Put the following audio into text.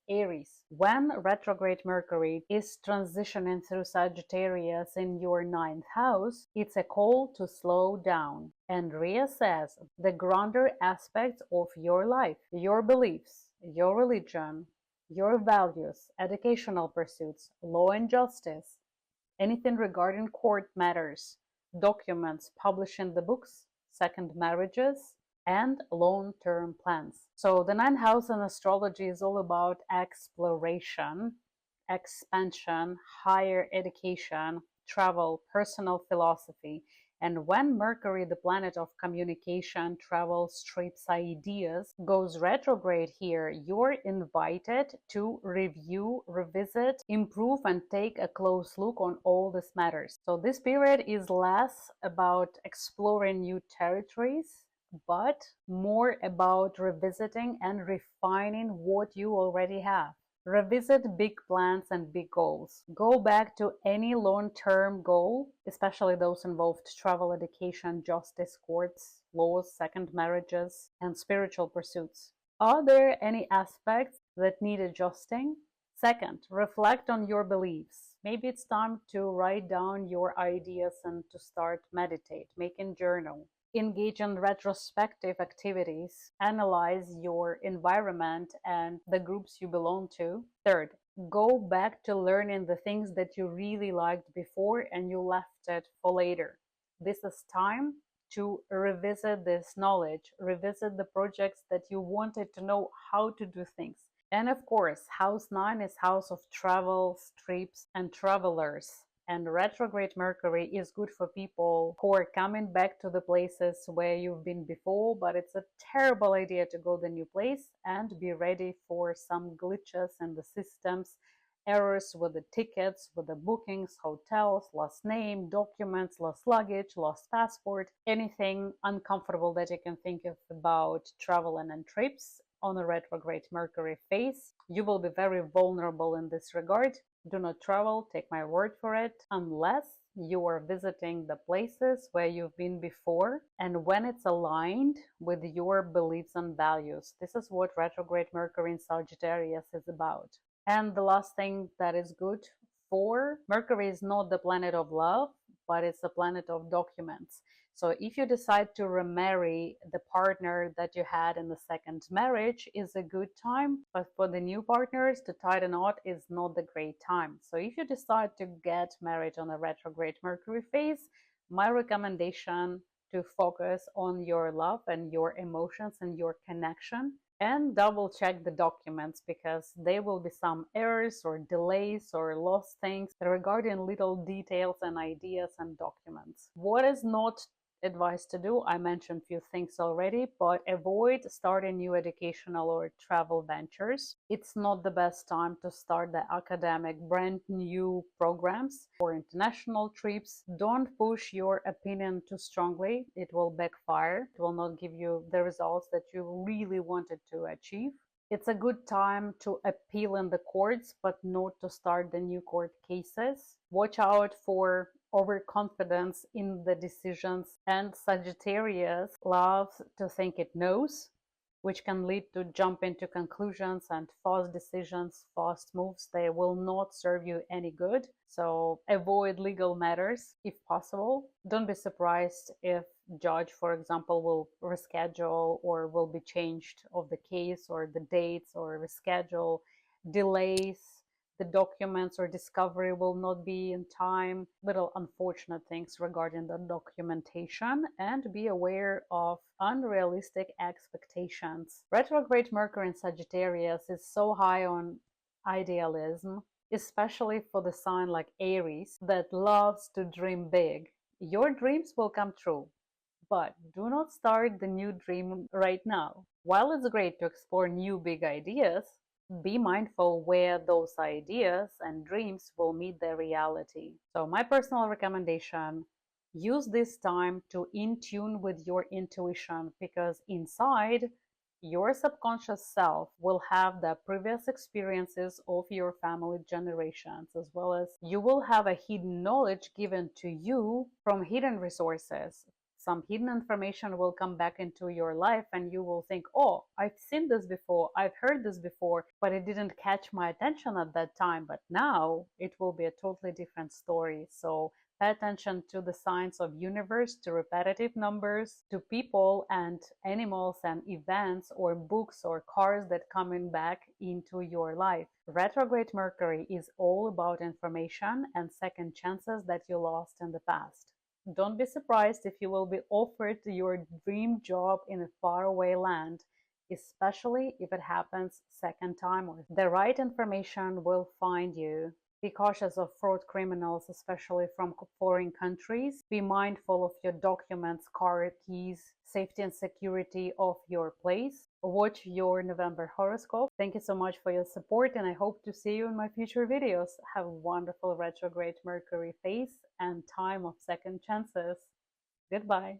Aries. When retrograde Mercury is transitioning through Sagittarius in your ninth house, it's a call to slow down and reassess the grander aspects of your life, your beliefs, your religion, your values, educational pursuits, law and justice, anything regarding court matters, documents, publishing the books, second marriages, and long-term plans. So the ninth house in astrology is all about exploration, expansion, higher education, travel, personal philosophy. And when Mercury, the planet of communication, travel, trips, ideas, goes retrograde here, you're invited to review, revisit, improve, and take a close look on all these matters. So this period is less about exploring new territories, but more about revisiting and refining what you already have. Revisit big plans and big goals. Go back to any long-term goal, especially those involved travel, education, justice, courts, laws, second marriages, and spiritual pursuits. Are there any aspects that need adjusting? Second, reflect on your beliefs. Maybe it's time to write down your ideas and to start meditate, make a journal. Engage in retrospective activities, analyze your environment and the groups you belong to. Third, go back to learning the things that you really liked before and you left it for later. This is time to revisit this knowledge, revisit the projects that you wanted to know how to do things. And of course, house 9 is house of travels, trips, and travelers. And retrograde Mercury is good for people who are coming back to the places where you've been before, but it's a terrible idea to go to the new place and be ready for some glitches in the systems, errors with the tickets, with the bookings, hotels, lost name, documents, lost luggage, lost passport, anything uncomfortable that you can think of about traveling and trips on a retrograde Mercury phase. You will be very vulnerable in this regard. Do not travel, take my word for it, unless you are visiting the places where you've been before and when it's aligned with your beliefs and values. This is what retrograde Mercury in Sagittarius is about. And the last thing that is good for Mercury is not the planet of love, but it's a planet of documents. So if you decide to remarry the partner that you had in the second marriage is a good time, but for the new partners to tie the knot is not the great time. So if you decide to get married on a retrograde Mercury phase, my recommendation to focus on your love and your emotions and your connection and double check the documents because there will be some errors or delays or lost things regarding little details and ideas and documents. What is not advice to do? I mentioned a few things already, but avoid starting new educational or travel ventures. It's not the best time to start the academic brand new programs or international trips. Don't push your opinion too strongly. It will backfire. It will not give you the results that you really wanted to achieve. It's a good time to appeal in the courts, but not to start the new court cases. Watch out for overconfidence in the decisions, and Sagittarius loves to think it knows, which can lead to jump into conclusions and fast decisions, fast moves. They will not serve you any good. So avoid legal matters if possible. Don't be surprised if judge, for example, will reschedule or will be changed of the case or the dates or reschedule, delays. The documents or discovery will not be in time. Little unfortunate things regarding the documentation, and be aware of unrealistic expectations. Retrograde Mercury in Sagittarius is so high on idealism, especially for the sign like Aries that loves to dream big. Your dreams will come true, but do not start the new dream right now. While it's great to explore new big ideas, be mindful where those ideas and dreams will meet their reality. So my personal recommendation, use this time to in tune with your intuition, because inside your subconscious self will have the previous experiences of your family generations, as well as you will have a hidden knowledge given to you from hidden resources, Some hidden information will come back into your life and you will think, oh, I've seen this before, I've heard this before, but it didn't catch my attention at that time. But now it will be a totally different story. So pay attention to the signs of universe, to repetitive numbers, to people and animals and events or books or cars that coming back into your life. Retrograde Mercury is all about information and second chances that you lost in the past. Don't be surprised if you will be offered your dream job in a faraway land, especially if it happens second time, or the right information will find you. Be cautious of fraud criminals, especially from foreign countries. Be mindful of your documents, car keys, safety and security of your place. Watch your November horoscope. Thank you so much for your support, and I hope to see you in my future videos. Have a wonderful retrograde Mercury phase and time of second chances. Goodbye.